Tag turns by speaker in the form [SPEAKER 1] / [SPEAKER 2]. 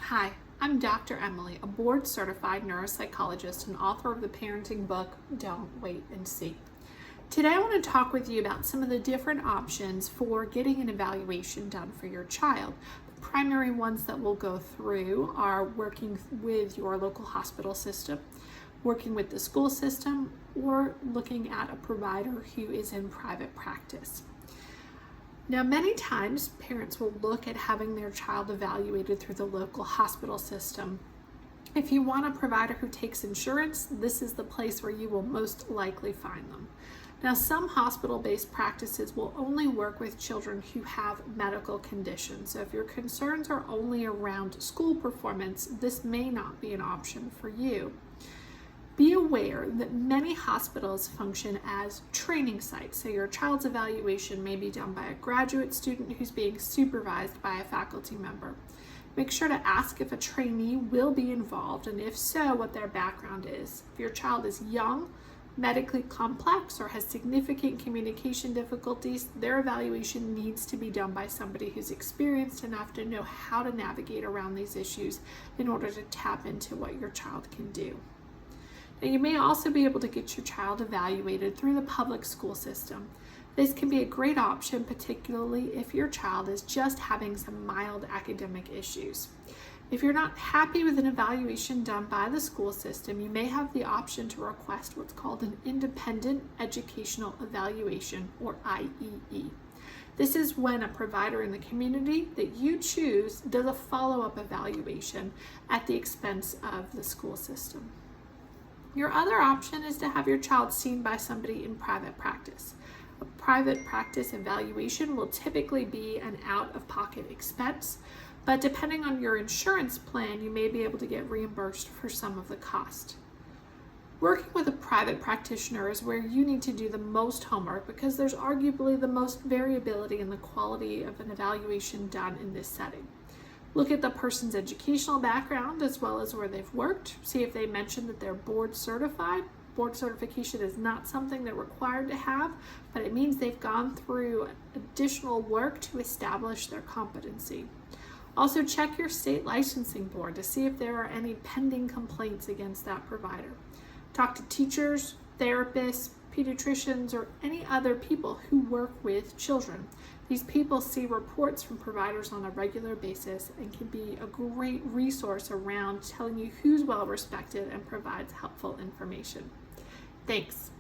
[SPEAKER 1] Hi, I'm Dr. Emily, a board-certified neuropsychologist and author of the parenting book, Don't Wait and See. Today I want to talk with you about some of the different options for getting an evaluation done for your child. The primary ones that we'll go through are working with your local hospital system, working with the school system, or looking at a provider who is in private practice. Now, many times parents will look at having their child evaluated through the local hospital system. If you want a provider who takes insurance, this is the place where you will most likely find them. Now, some hospital-based practices will only work with children who have medical conditions. So if your concerns are only around school performance, this may not be an option for you. Be aware that many hospitals function as training sites, so your child's evaluation may be done by a graduate student who's being supervised by a faculty member. Make sure to ask if a trainee will be involved, and if so, what their background is. If your child is young, medically complex, or has significant communication difficulties, their evaluation needs to be done by somebody who's experienced enough to know how to navigate around these issues in order to tap into what your child can do. Now, you may also be able to get your child evaluated through the public school system. This can be a great option, particularly if your child is just having some mild academic issues. If you're not happy with an evaluation done by the school system, you may have the option to request what's called an Independent Educational Evaluation, or IEE. This is when a provider in the community that you choose does a follow-up evaluation at the expense of the school system. Your other option is to have your child seen by somebody in private practice. A private practice evaluation will typically be an out-of-pocket expense, but depending on your insurance plan, you may be able to get reimbursed for some of the cost. Working with a private practitioner is where you need to do the most homework because there's arguably the most variability in the quality of an evaluation done in this setting. Look at the person's educational background as well as where they've worked. See if they mention that they're board certified. Board certification is not something they're required to have, but it means they've gone through additional work to establish their competency. Also, check your state licensing board to see if there are any pending complaints against that provider. Talk to teachers, therapists, pediatricians, or any other people who work with children. These people see reports from providers on a regular basis and can be a great resource around telling you who's well respected and provides helpful information. Thanks.